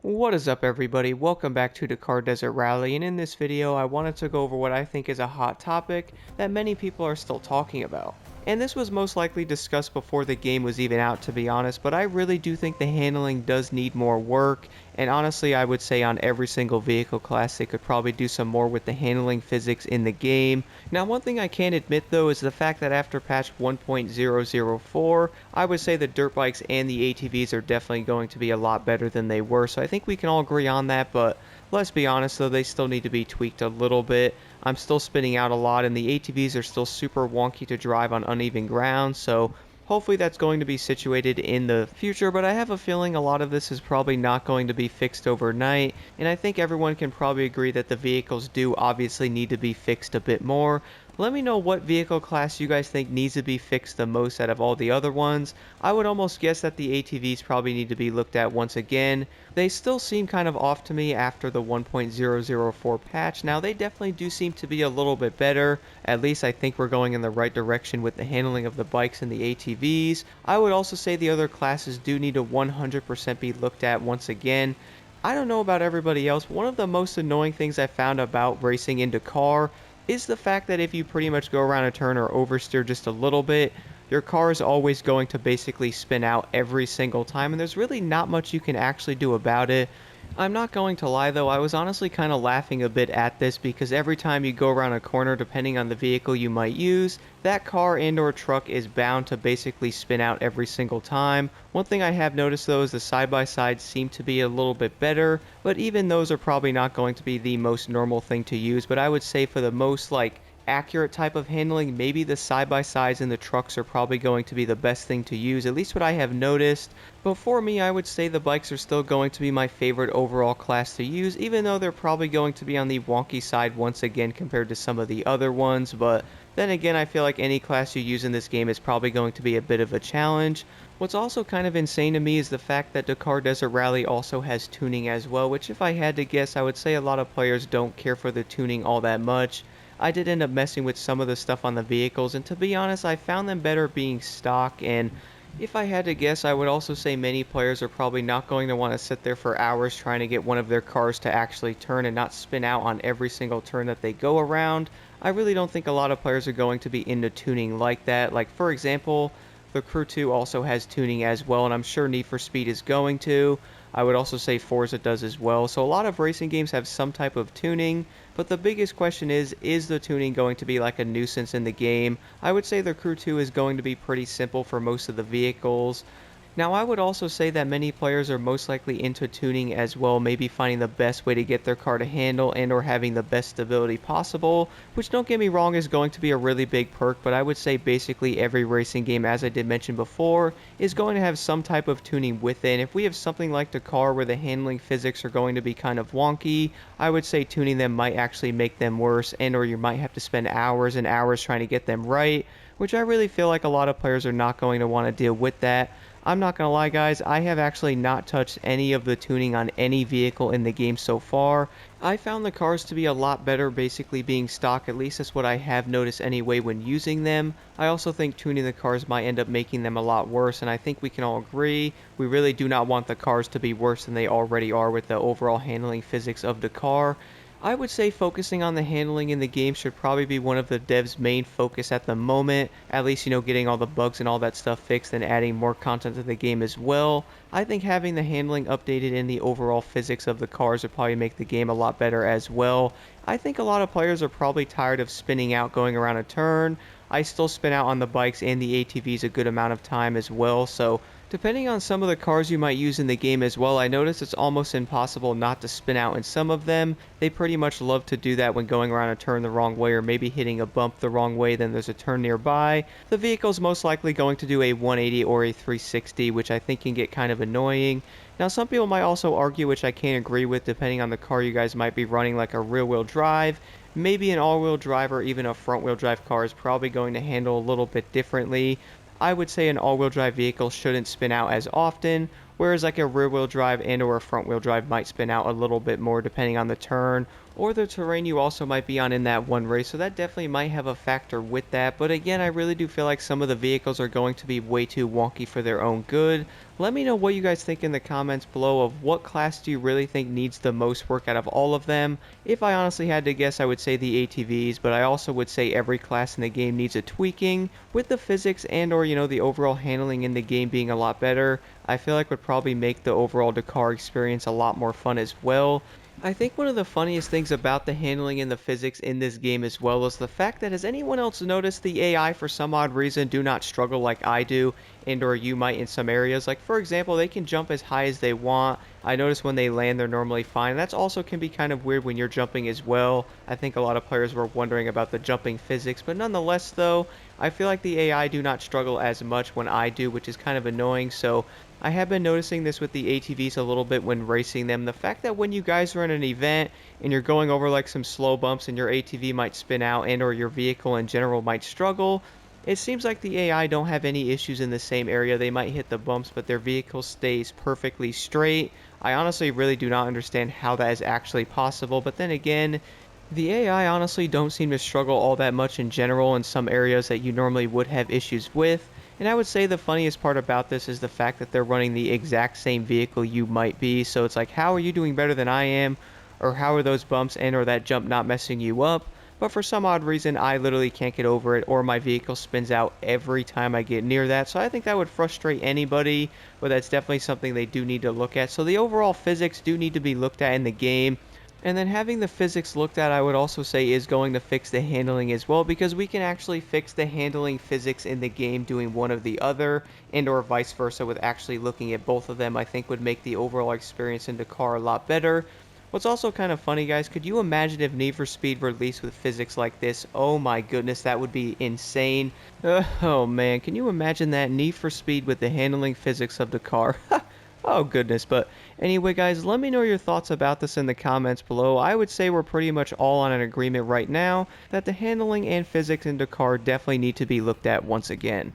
What is up, everybody? Welcome back to Dakar Desert Rally, and in this video I wanted to go over what I think is a hot topic that many people are still talking about. And this was most likely discussed before the game was even out, to be honest, but I really do think the handling does need more work, and honestly I would say on every single vehicle class they could probably do some more with the handling physics in the game. Now, one thing I can admit though is the fact that after patch 1.004, I would say the dirt bikes and the ATVs are definitely going to be a lot better than they were, so I think we can all agree on that. But let's be honest though, they still need to be tweaked a little bit. I'm still spinning out a lot, and the ATVs are still super wonky to drive on uneven ground, so hopefully that's going to be situated in the future, but I have a feeling a lot of this is probably not going to be fixed overnight, and I think everyone can probably agree that the vehicles do obviously need to be fixed a bit more. Let me know what vehicle class you guys think needs to be fixed the most out of all the other ones. I would almost guess that the ATVs probably need to be looked at once again. They still seem kind of off to me after the 1.004 patch. Now, they definitely do seem to be a little bit better. At least I think we're going in the right direction with the handling of the bikes and the ATVs. I would also say the other classes do need to 100% be looked at once again. I don't know about everybody else, but one of the most annoying things I found about racing in Dakar is the fact that if you pretty much go around a turn or oversteer just a little bit, your car is always going to basically spin out every single time, and there's really not much you can actually do about it. I'm not going to lie though, I was honestly kind of laughing a bit at this because every time you go around a corner, depending on the vehicle you might use, that car and or truck is bound to basically spin out every single time. One thing I have noticed though is the side-by-sides seem to be a little bit better, but even those are probably not going to be the most normal thing to use. But I would say for the most accurate type of handling, maybe the side-by-sides and the trucks are probably going to be the best thing to use, at least what I have noticed. But for me, I would say the bikes are still going to be my favorite overall class to use, even though they're probably going to be on the wonky side once again compared to some of the other ones. But then again, I feel like any class you use in this game is probably going to be a bit of a challenge. What's also kind of insane to me is the fact that Dakar Desert Rally also has tuning as well, which if I had to guess, I would say a lot of players don't care for the tuning all that much. I did end up messing with some of the stuff on the vehicles, and to be honest, I found them better being stock. And if I had to guess, I would also say many players are probably not going to want to sit there for hours trying to get one of their cars to actually turn and not spin out on every single turn that they go around. I really don't think a lot of players are going to be into tuning like that. Like, for example, the Crew 2 also has tuning as well, and I'm sure Need for Speed is going to. I would also say Forza does as well. So a lot of racing games have some type of tuning, but the biggest question is the tuning going to be like a nuisance in the game? I would say the Crew 2 is going to be pretty simple for most of the vehicles. Now, I would also say that many players are most likely into tuning as well, maybe finding the best way to get their car to handle and or having the best stability possible, which, don't get me wrong, is going to be a really big perk, but I would say basically every racing game, as I did mention before, is going to have some type of tuning within. If we have something like Dakar where the handling physics are going to be kind of wonky, I would say tuning them might actually make them worse, and or you might have to spend hours and hours trying to get them right, which I really feel like a lot of players are not going to want to deal with that. I'm not gonna lie guys, I have actually not touched any of the tuning on any vehicle in the game so far. I found the cars to be a lot better basically being stock, at least that's what I have noticed anyway when using them. I also think tuning the cars might end up making them a lot worse, and I think we can all agree we really do not want the cars to be worse than they already are with the overall handling physics of the car. I would say focusing on the handling in the game should probably be one of the devs' main focus at the moment, at least, getting all the bugs and all that stuff fixed and adding more content to the game as well. I think having the handling updated in the overall physics of the cars would probably make the game a lot better as well. I think a lot of players are probably tired of spinning out going around a turn. I still spin out on the bikes and the ATVs a good amount of time as well, so depending on some of the cars you might use in the game as well, I noticed it's almost impossible not to spin out in some of them. They pretty much love to do that when going around a turn the wrong way or maybe hitting a bump the wrong way, then there's a turn nearby. The vehicle's most likely going to do a 180 or a 360, which I think can get kind of annoying. Now, some people might also argue, which I can't agree with, depending on the car you guys might be running, like a rear-wheel drive. Maybe an all-wheel drive or even a front-wheel drive car is probably going to handle a little bit differently. I would say an all-wheel drive vehicle shouldn't spin out as often, whereas like a rear-wheel drive and or a front-wheel drive might spin out a little bit more depending on the turn or the terrain you also might be on in that one race, so that definitely might have a factor with that. But again, I really do feel like some of the vehicles are going to be way too wonky for their own good. Let me know what you guys think in the comments below of what class do you really think needs the most work out of all of them. If I honestly had to guess, I would say the ATVs, but I also would say every class in the game needs a tweaking, with the physics and or the overall handling in the game being a lot better. I feel like would probably make the overall Dakar experience a lot more fun as well. I think one of the funniest things about the handling and the physics in this game as well is the fact that, has anyone else noticed the AI for some odd reason do not struggle like I do, and or you might in some areas? Like for example, they can jump as high as they want. I notice when they land they're normally fine. That's also can be kind of weird when you're jumping as well. I think a lot of players were wondering about the jumping physics, but nonetheless though, I feel like the AI do not struggle as much when I do, which is kind of annoying. So I have been noticing this with the ATVs a little bit when racing them. The fact that when you guys are in an event and you're going over like some slow bumps and your ATV might spin out and or your vehicle in general might struggle, it seems like the AI don't have any issues in the same area. They might hit the bumps, but their vehicle stays perfectly straight. I honestly really do not understand how that is actually possible, but then again, the AI honestly don't seem to struggle all that much in general in some areas that you normally would have issues with. And I would say the funniest part about this is the fact that they're running the exact same vehicle you might be. So it's like, how are you doing better than I am? Or how are those bumps and or that jump not messing you up? But for some odd reason, I literally can't get over it, or my vehicle spins out every time I get near that. So I think that would frustrate anybody, but that's definitely something they do need to look at. So the overall physics do need to be looked at in the game. And then having the physics looked at, I would also say, is going to fix the handling as well, because we can actually fix the handling physics in the game doing one or the other, and or vice versa with actually looking at both of them. I think would make the overall experience in Dakar a lot better. What's also kind of funny, guys, could you imagine if Need for Speed released with physics like this? Oh my goodness, that would be insane. Oh man, can you imagine that? Need for Speed with the handling physics of Dakar. Oh goodness, but anyway guys, let me know your thoughts about this in the comments below. I would say we're pretty much all on an agreement right now that the handling and physics in Dakar definitely need to be looked at once again.